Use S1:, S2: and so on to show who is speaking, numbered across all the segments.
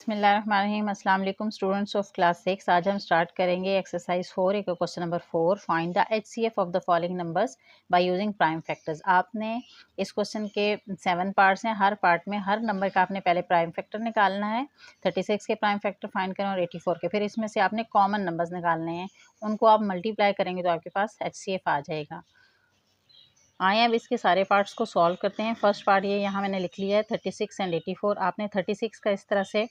S1: बिस्मिल्लाहिर्रहमानिर्रहीम। अस्सलाम वालेकुम स्टूडेंट्स ऑफ क्लास 6। आज हम स्टार्ट करेंगे एक्सरसाइज 4 एक question number 4, find the HCF of the following numbers by using prime factors. आपने इस क्वेश्चन के 7 पार्ट्स हैं, हर पार्ट में हर नंबर का आपने पहले प्राइम फैक्टर निकालना है। 36 के प्राइम फैक्टर फाइंड करें और 84 के, फिर इसमें से आपने कॉमन नंबर्स निकालने हैं, उनको आप मल्टीप्लाई करेंगे तो आपके पास एचसीएफ आ जाएगा। आए अब इसके सारे पार्ट्स को सॉल्व करते हैं। फर्स्ट पार्ट ये यहाँ मैंने लिख लिया है 36 एंड 84। आपने 36 का इस तरह से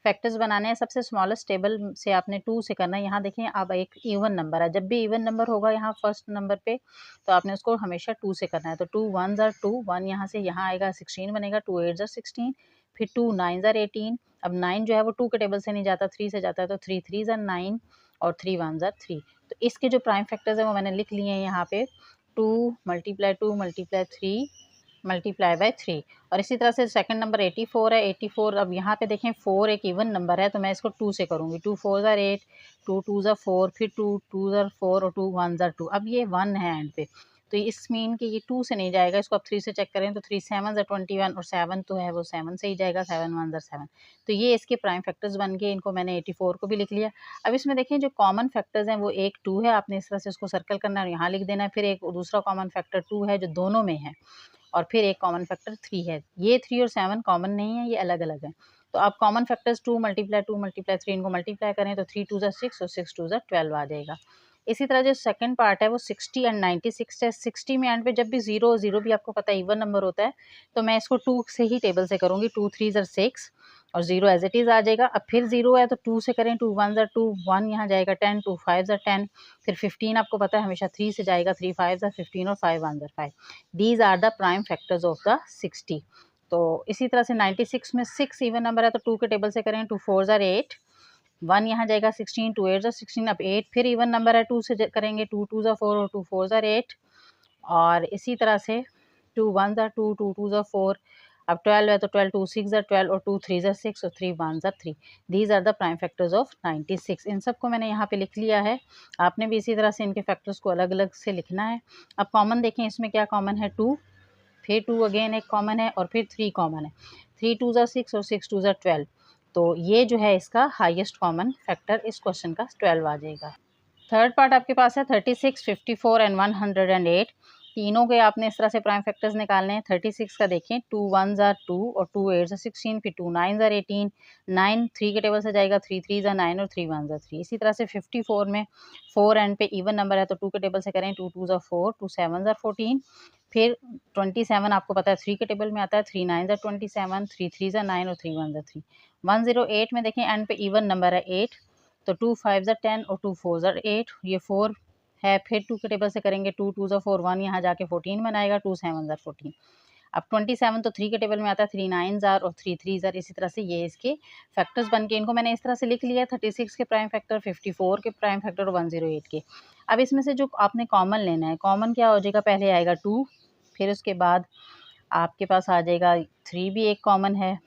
S1: फैक्टर्स बनाने हैं। सबसे स्मॉलेस्ट टेबल से आपने 2 से करना है। यहाँ देखें अब एक इवन नंबर है, जब भी इवन नंबर होगा यहाँ फर्स्ट नंबर पे तो आपने उसको हमेशा 2 से करना है। तो 2 1s are 2, 1 यहाँ से यहाँ आएगा 16 बनेगा, 2 8s are 16, फिर 2 9s are 18। अब 9 जो है वो 2 के टेबल से नहीं जाता, 3 से जाता है, तो 3 3s are 9 और 3 1s are 3। तो इसके जो प्राइम फैक्टर्स हैं वो मैंने लिख लिए हैं यहाँ पे, 2 मल्टीप्लाई 2 मल्टीप्लाई 3 मल्टीप्लाई बाय 3। और इसी तरह से सेकंड नंबर 84 है। 84 अब यहाँ पे देखें 4 एक इवन नंबर है तो मैं इसको 2 से करूँगी। 2 4s are 8, 2 2s are 4, फिर 2 2s are 4 और 2 1s are 2। अब ये 1 है एंड पे, तो इस मीन कि ये 2 से नहीं जाएगा, इसको आप 3 से चेक करें तो 3 7s are 21 और 7 तो है वो 7 से ही जाएगा, 7 1s are 7। तो ये इसके प्राइम फैक्टर्स बन गए। इनको मैंने 84 को भी लिख लिया। अब इसमें देखें जो कॉमन फैक्टर्स हैं वो एक 2 है, आपने इस तरह से उसको सर्कल करना है और यहाँ लिख देना है। फिर एक दूसरा कॉमन फैक्टर 2 है जो दोनों में है, और फिर एक कॉमन फैक्टर 3 है। ये 3 और 7 कॉमन नहीं है, ये अलग अलग है। तो आप कॉमन फैक्टर्स 2 मल्टीप्लाई 3 इनको मल्टीप्लाई करें तो 3 2s are 6 और 6 2s are 12 आ जाएगा। इसी तरह जो सेकंड पार्ट है वो 60 एंड 96 है। 60 में एंड पे जब भी 0 0 भी आपको पता है इवन नंबर होता है, तो मैं इसको 2 से ही टेबल से करूँगी। 2 3s are 6 और 0 एज इट इज़ आ जाएगा। अब फिर 0 है तो 2 से करें, 2 1s are 2, 1 यहाँ जाएगा 10, 2 5s are 10, फिर 15 आपको पता है हमेशा 3 से जाएगा, 3 5s are 15 और 5 1s are 5। These are the prime factors of the 60। तो इसी तरह से 96 में 6 इवन नंबर है तो 2 के टेबल से करें, 2 4s are 8, 1 यहाँ जाएगा 16, 2 8s are 16। अब 8 फिर इवन नंबर है, 2 से करेंगे, 2 2s are 4 और 2 4s are 8। और इसी तरह से 2 1s are 2, 2 2s are 4। अब 12 है तो 12, 2 6s are 12 और 2 3s are 6 और 3 1s are 3। These are the prime factors of 96। इन सबको मैंने यहाँ पे लिख लिया है। आपने भी इसी तरह से इनके फैक्टर्स को अलग अलग से लिखना है। अब कॉमन देखें, इसमें क्या कॉमन है, 2, फिर 2 अगेन एक कॉमन है और फिर 3 कॉमन है। 3 2s are 6 और 6 2s are 12। तो ये जो है इसका हाईएस्ट कॉमन फैक्टर इस क्वेश्चन का 12 आ जाएगा। थर्ड पार्ट आपके पास है 36 54 एंड 108। तीनों के आपने इस तरह से प्राइम फैक्टर्स निकालने हैं। 36 का देखें, 2 1s are 2 और 2 8s are 16, फिर 2 9s are 18, 9 3 के टेबल से जाएगा, 3 3s are 9 और 3 1s are 3। इसी तरह से 54 में 4 एंड पे इवन नंबर है तो 2 के टेबल से करें, 2 2s are 4, 2 7s are 14, फिर 27 आपको पता है 3 के टेबल में आता है, 3 9s are 27, 3 3s are 9 और 3 1s are 3। 108 में देखें एंड पे इवन नंबर है 8, तो 2 5s are 10 और 2 4s are 8, ये 4 है। फिर 2 के टेबल से करेंगे, 2 2s are 4, 1 यहाँ जाके 14 बनाएगा, 2 7s are 14। अब 27 तो 3 के टेबल में आता है, 3 9s are और 3 3s are। इसी तरह से ये इसके फैक्टर्स बन के, इनको मैंने इस तरह से लिख लिया, 36 के प्राइम फैक्टर, 54 के प्राइम फैक्टर और 108 के। अब इसमें से जो आपने कॉमन लेना है, कॉमन क्या हो जाएगा, पहले आएगा 2, फिर उसके बाद आपके पास आ जाएगा 3 भी एक कॉमन है,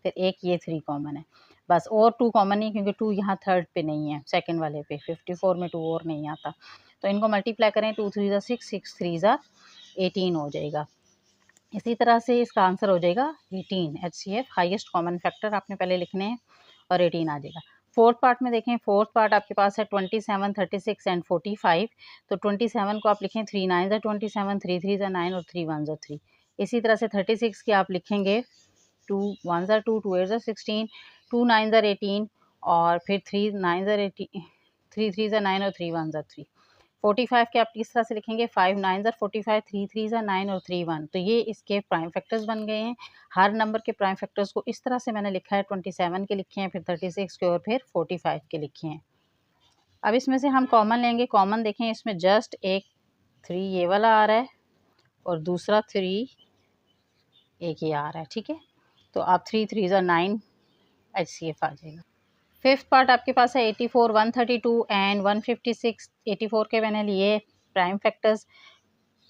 S1: फिर एक ये 3 कॉमन है बस, और 2 कॉमन नहीं क्योंकि 2 यहाँ थर्ड पे नहीं है, सेकंड वाले पे 54 में 2 और नहीं आता। तो इनको मल्टीप्लाई करें, 2 3s are 6, 6 3s are 18 हो जाएगा। इसी तरह से इसका आंसर हो जाएगा 18। HCF हाईएस्ट कॉमन फैक्टर आपने पहले लिखने हैं और 18 आ जाएगा। फोर्थ पार्ट में देखें, फोर्थ पार्ट आपके पास है 27 36 एंड 45। तो 27 को आप लिखें, 3 9s are 27, 3 3s are 9 और 3 1s are 3। इसी तरह से 36 की आप लिखेंगे, 2 1s are 2, 2 8s are 16, 2 9s are 18 और फिर 3 9s are 18, 3 3s are 9 और 3 1s are 3। 45 के आप इस तरह से लिखेंगे, 5 9s are 45, 3 3s are 9 और 3 1। तो ये इसके प्राइम फैक्टर्स बन गए हैं। हर नंबर के प्राइम फैक्टर्स को इस तरह से मैंने लिखा है, 27 के लिखे हैं, फिर 36 के और फिर 45 के लिखे हैं। अब इसमें से हम कॉमन लेंगे। कॉमन देखें, इसमें जस्ट एक 3 ये वाला आ रहा है और दूसरा 3 एक ये आ रहा है, ठीक है। तो आप 3 3s are 9 HCF आ जाएगा। फिफ्थ पार्ट आपके पास है 84 132 एंड 156। 84 के मैंने लिए प्राइम फैक्टर्स,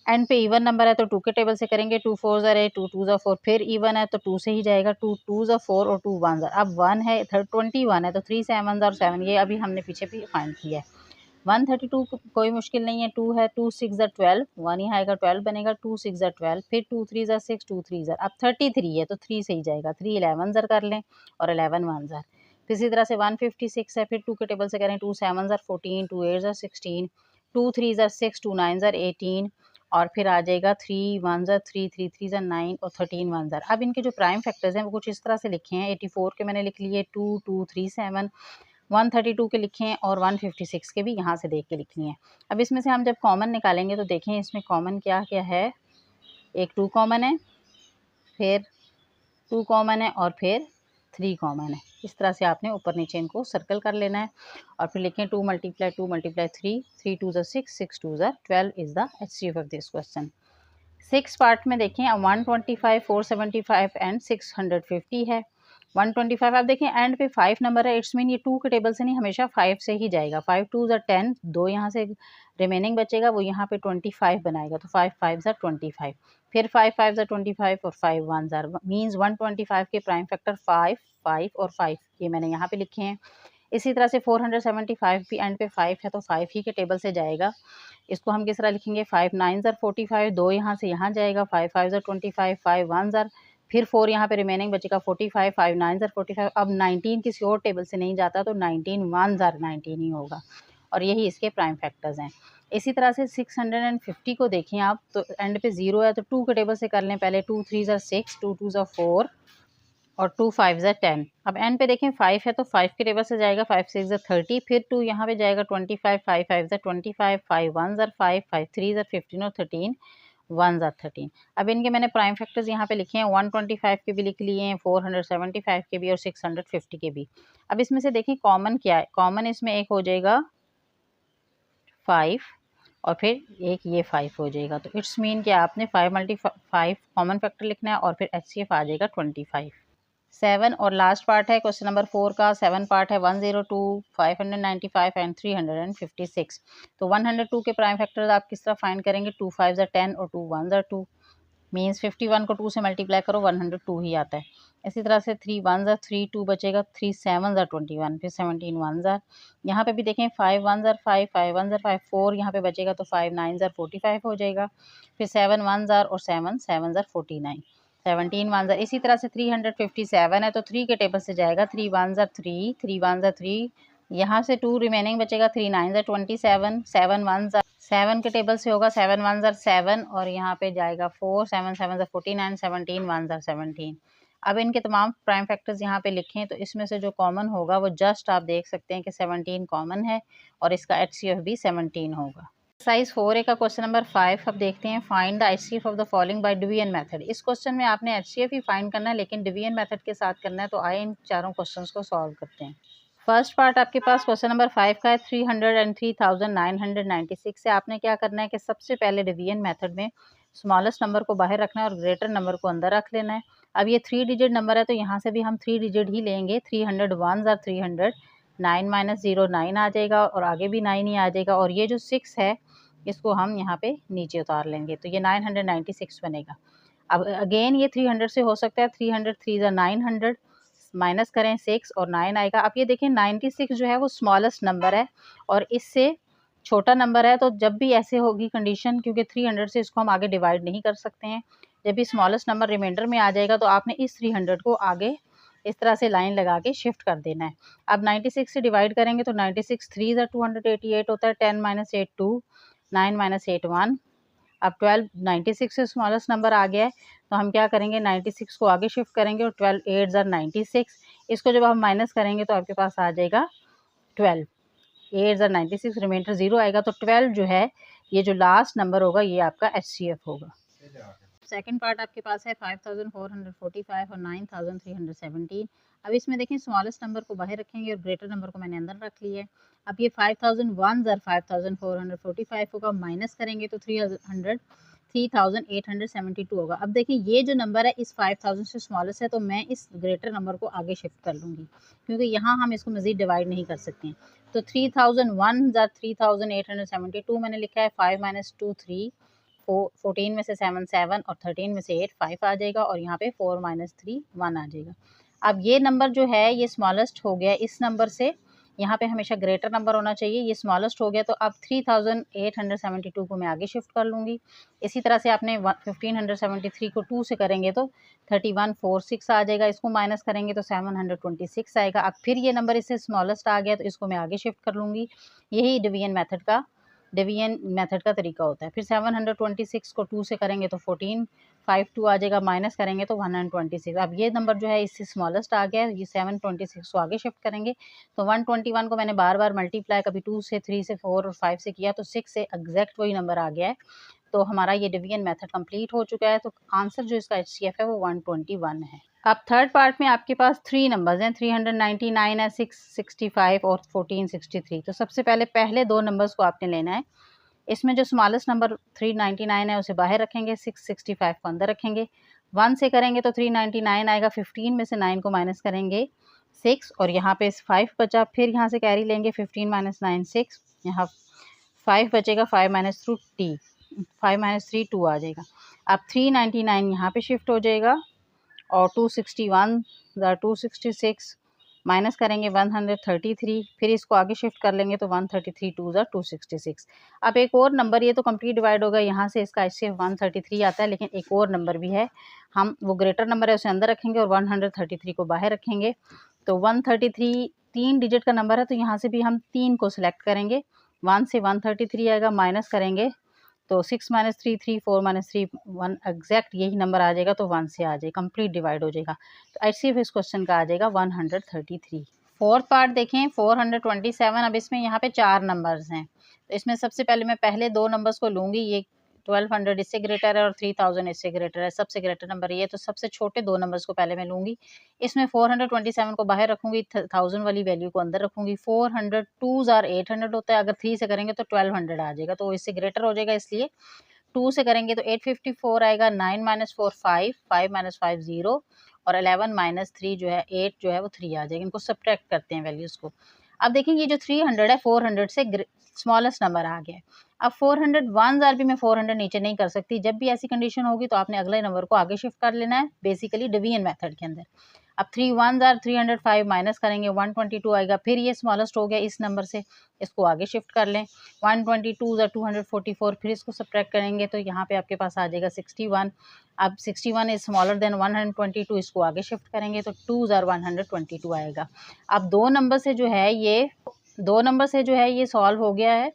S1: एंड पे इवन नंबर है तो 2 के टेबल से करेंगे, 2 4s are 8, 2 2s are 4, फिर इवन है तो 2 से ही जाएगा, 2 2s are 4 और 2 1s are। अब 1 है, 21 है तो 3 7s are 7, ये अभी हमने पीछे भी फाइंड किया है। 132 कोई मुश्किल नहीं है, 2 है, 2 6s are 12, 1 यहाँ आएगा 12 बनेगा, 2 6s are 12, फिर 2 3s are 6, 2 3s are। अब 33 है तो 3 से ही जाएगा, 3 11s are कर लें और 11 1s are। फिर इसी तरह से 156 है, फिर 2 के टेबल से करें 2 7 ज़र 14, 2 8 ज़र 16, 2 3 ज़र 6, 2 9 ज़र 18 और फिर आ जाएगा 3 1 ज़र 3, 3 3 ज़र 9 और 13 1 ज़र। अब इनके जो प्राइम फैक्टर्स हैं वो कुछ इस तरह से लिखे हैं। 84 के मैंने लिख लिए 2 2 3 7, 132 के लिखे हैं और 156 के भी यहाँ से देख के लिख लिए हैं। अब इसमें से हम जब कॉमन निकालेंगे तो देखें इसमें कॉमन क्या क्या है। एक 2 कॉमन है, फिर 2 कॉमन है और फिर 3 कॉमन है। इस तरह से आपने ऊपर नीचे इनको सर्कल कर लेना है और फिर लिखें 2 × 3, 3 2 ज़र 6, 6 2 ज़र 12 is the HCF of this question. 6 part में देखें 125, 475 एंड 650 है। 125 आप देखें एंड पे 5 नंबर है, इट्स मीन ये 2 के टेबल से नहीं हमेशा 5 से ही जाएगा। 5 2 ज़र 10, 2 यहाँ से रिमेनिंग बचेगा वो यहाँ पे 25 बनाएगा, तो 5 5 ज़र 25, फिर 5 5 ज़र 25 और 5 1 ज़र मीन्स 125 के प्राइम फैक्टर 5 5 और 5 ये मैंने यहाँ पे लिखे हैं। इसी तरह से 475 भी एंड पे 5 है तो 5 ही के टेबल से जाएगा। इसको हम किस तरह लिखेंगे 5 9 ज़र 45, 2 यहाँ से यहाँ जाएगा, 5 5 ज़र 25, 5 1 ज़र, फिर 4 यहाँ पे रिमेनिंग बचेगा 45, 5 9 ज़र 45। अब 19 किसी और टेबल से नहीं जाता तो 19 1 ज़र 19 ही होगा और यही इसके प्राइम फैक्टर्स हैं। इसी तरह से 650 को देखें आप तो एंड पे 0 है तो 2 के टेबल से कर लें पहले। 2 3 ज़र 6, 2 2 ज़र 4 और 2 5 ज़र 10। अब एंड पे देखें 5 है तो 5 के टेबल से जाएगा, 5 6 ज़र 30, फिर 2 यहाँ पे जाएगा 25, 5 5 ज़र 25, 5 1 ज़र 5, 5 3 ज़र 15 और 13 1 ज़र 13। अब इनके मैंने प्राइम फैक्टर्स यहाँ पे लिखे हैं, 125 के भी लिख लिए हैं, 475 के भी और 650 के भी। अब इसमें से देखें कॉमन क्या है। कॉमन इसमें एक हो जाएगा 5 और फिर एक ये 5 हो जाएगा, तो इट्स मीन कि आपने 5 × 5 कॉमन फैक्टर लिखना है और फिर HCF आ जाएगा 25। 7 और लास्ट पार्ट है क्वेश्चन नंबर 4 का। 7 पार्ट है 102, 595 एंड 356। तो 102 के प्राइम फैक्टर्स आप किस तरह फाइंड करेंगे। 2 5 ज़र 10 और 2 1 ज़र 2 मीन्स 51 को 2 से मल्टीप्लाई करो 102 ही आता है। इसी तरह से 3 1 ज़र 3, 2 बचेगा, 3 7 ज़र 21, फिर 17 1 ज़र। यहाँ पे भी देखें 5 1 ज़र 5, 5 1 ज़र 5, 4 यहाँ पे बचेगा तो 5 9 ज़र 45 हो जाएगा, फिर 7 1 ज़र और 7 7 ज़र 49, 17 1 ज़र। इसी तरह से 357 है तो 3 के टेबल से जाएगा। 3 1 ज़र 3, 3 1 ज़र 3, यहाँ से 2 रिमेनिंग बचेगा, 3 9 ज़र 27, 7 1 ज़र 7 के टेबल से होगा, 7 1 ज़र 7 और यहाँ पे जाएगा 4, 7 7 ज़र 49, 17 1 ज़र 17। अब इनके तमाम प्राइम फैक्टर्स यहाँ पे लिखें तो इसमें से जो कॉमन होगा वो जस्ट आप देख सकते हैं कि 17 कॉमन है और इसका HCF भी 17 होगा। एक्सरसाइज 4A का क्वेश्चन नंबर 5 अब देखते हैं। Find the HCF of the following by division method. इस क्वेश्चन में आपने HCF ही फाइंड करना है लेकिन डिवीजन मेथड के साथ करना है, तो आए इन चारों क्वेश्चंस को सॉल्व करते हैं। फर्स्ट पार्ट आपके पास क्वेश्चन नंबर 5 का है। 303,996 से आपने क्या करना है कि सबसे पहले डिवीजन मेथड में स्मॉलेस्ट नंबर को बाहर रखना है और ग्रेटर नंबर को अंदर रख लेना है। अब ये 3 डिजिट नंबर है तो यहाँ से भी हम 3 डिजिट ही लेंगे। 301 ज़र 300, 9 - 0 9 आ जाएगा और आगे भी 9 ही आ जाएगा और ये जो 6 है इसको हम यहाँ पे नीचे उतार लेंगे तो ये 996 बनेगा। अब अगेन ये 300 से हो सकता है। 300 3 ज़र 900, माइनस करें 6 और 9 आएगा। अब ये देखें 96 जो है वो स्मॉलेस्ट नंबर है और इससे छोटा नंबर है, तो जब भी ऐसे होगी कंडीशन, क्योंकि 300 से इसको हम आगे डिवाइड नहीं कर सकते हैं, जब भी स्मॉलेस्ट नंबर रिमाइंडर में आ जाएगा तो आपने इस 300 को आगे इस तरह से लाइन लगा के शिफ्ट कर देना है। अब 96 से डिवाइड करेंगे तो 96 3 ज़र 288 होता है, 10 - 8 2, 9 - 8 1। अब 12 96 से स्मॉलेस्ट नंबर आ गया है तो हम क्या करेंगे 96 को आगे शिफ्ट करेंगे और 12 8 ज़र 96, इसको जब हम माइनस करेंगे तो आपके पास आ जाएगा 12, 8 ज़र 96, रिमाइंडर 0 आएगा तो 12 जो है ये जो लास्ट नंबर होगा ये आपका HCF होगा। सेकंड पार्ट आपके पास है 5445 और 9317। अब इसमें देखें स्मॉलेस्ट नंबर को बाहर रखेंगे और ग्रेटर नंबर को मैंने अंदर रख लिया है। अब ये 5001 ज़र 5445 होगा, माइनस करेंगे तो 3872 होगा। अब देखिए ये जो नंबर है इस 5000 से स्मॉलेस्ट है तो मैं इस ग्रेटर नंबर को आगे शिफ्ट कर लूँगी क्योंकि यहाँ हम इसको मज़ीद डिवाइड नहीं कर सकते हैं। तो 3001 ज़र 3872 मैंने लिखा है। 5 - 2 3, 14 में से 7 7 और 13 में से 8 5 आ जाएगा और यहाँ पे 4 - 3 1 आ जाएगा। अब ये नंबर जो है ये स्मॉलेस्ट हो गया इस नंबर से, यहाँ पे हमेशा ग्रेटर नंबर होना चाहिए, ये स्मॉलेस्ट हो गया तो अब 3872 को मैं आगे शिफ्ट कर लूँगी। इसी तरह से आपने 1573 को 2 से करेंगे तो 3146 आ जाएगा, इसको माइनस करेंगे तो 726 आएगा। अब फिर ये नंबर इससे स्मॉलेस्ट आ गया तो इसको मैं आगे शिफ्ट कर लूँगी। यही डिवीजन मेथड का तरीका होता है। फिर 726 को 2 से करेंगे तो 1452 आ जाएगा, माइनस करेंगे तो 126। अब ये नंबर जो है इससे स्मॉलेस्ट आ गया है, ये 726 को आगे शिफ्ट करेंगे तो 121 को मैंने बार बार मल्टीप्लाई कभी 2 से, 3 से, 4 और 5 से किया तो 6 से एग्जैक्ट वही नंबर आ गया है। तो हमारा ये डिवीजन मेथड कंप्लीट हो चुका है। तो आंसर जो इसका HCF है वो 121 है। अब थर्ड पार्ट में आपके पास 3 नंबर्स हैं, 399 है, 665 और 1463। तो सबसे पहले 2 नंबर्स को आपने लेना है। इसमें जो स्मॉलेस्ट नंबर 399 है उसे बाहर रखेंगे, 665 को अंदर रखेंगे। 1 से करेंगे तो 399 आएगा, 15 में से 9 को माइनस करेंगे 6 और यहाँ पे 5 बचा, फिर यहाँ से कैरी लेंगे 15 माइनस 9 6, यहाँ 5 बचेगा, 5 माइनस 3 2 आ जाएगा। अब 399 यहाँ पे शिफ्ट हो जाएगा और 261 266 माइनस करेंगे 133, फिर इसको आगे शिफ्ट कर लेंगे तो 133 2 266। अब एक और नंबर, ये तो कंप्लीट डिवाइड होगा, यहाँ से इसका HCF 133 आता है, लेकिन एक और नंबर भी है, हम वो ग्रेटर नंबर है उसे अंदर रखेंगे और 133 को बाहर रखेंगे। तो 133 3 डिजिट का नंबर है तो यहाँ से भी हम 3 को सिलेक्ट करेंगे, 1 से 133 आएगा, माइनस करेंगे तो 6 माइनस 3 3 4 माइनस 3 1 एग्जैक्ट यही नंबर आ जाएगा तो 1 से आ जाएगा, कंप्लीट डिवाइड हो जाएगा। तो HCF इस क्वेश्चन का आ जाएगा 133। फोर्थ पार्ट देखें 427। अब इसमें यहाँ पे 4 नंबर्स हैं, तो इसमें सबसे पहले मैं पहले 2 नंबर्स को लूँगी, ये 1200 इससे ग्रेटर है और 3000 इससे ग्रेटर है, सबसे ग्रेटर नंबर ये है, तो सबसे छोटे 2 नंबर्स को पहले मैं लूँगी। इसमें 427 को बाहर रखूँगी, 1000 वाली वैल्यू को अंदर रखूँगी। 400 2s आर 800 होता है, अगर 3 से करेंगे तो 1200 आ जाएगा, तो इससे ग्रेटर हो जाएगा, इसलिए 2 से करेंगे तो 854 आएगा। 9 माइनस 4 5, 5 माइनस 5 0 और 11 माइनस 3 जो है 8 जो है वो 3 आ जाएगा। इनको सब्ट्रैक्ट करते हैं वैल्यूज़ को। अब देखें ये जो 300 है 400 से स्मॉलेस्ट नंबर आ गया है। अब 400 1 जार भी मैं 400 नीचे नहीं कर सकती, जब भी ऐसी कंडीशन होगी तो आपने अगले नंबर को आगे शिफ्ट कर लेना है, बेसिकली डिवीजन मेथड के अंदर। अब 3 1 जार 305 माइनस करेंगे 122 आएगा, फिर ये स्मॉलेस्ट हो गया इस नंबर से, इसको आगे शिफ्ट कर लें। 122 जार 244, फिर इसको सब्ट्रैक्ट करेंगे तो यहाँ पे आपके पास आ जाएगा 61। अब 61 इज स्मॉलर देन 122, इसको आगे शिफ्ट करेंगे तो 2 जार 122 आएगा। अब 2 नंबर से जो है ये सॉल्व हो गया है।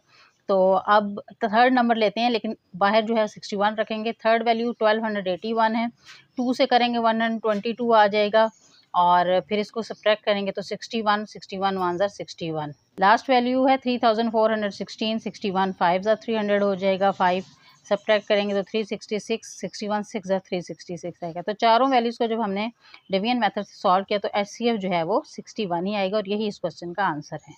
S1: तो अब थर्ड नंबर लेते हैं, लेकिन बाहर जो है 61 रखेंगे। थर्ड वैल्यू 1281 है, 2 से करेंगे 122 आ जाएगा और फिर इसको सब्ट्रैक्ट करेंगे तो 61 61 1 जार 61। लास्ट वैल्यू है 3416, 61 5 जार 300 हो जाएगा, 5 सब्ट्रैक्ट करेंगे तो 366, 61 6 जार 366 आएगा। तो चारों वैल्यूज़ को जब हमने डिवीजन मेथड से सॉल्व किया तो HCF जो है वो 61 ही आएगा और यही इस क्वेश्चन का आंसर है।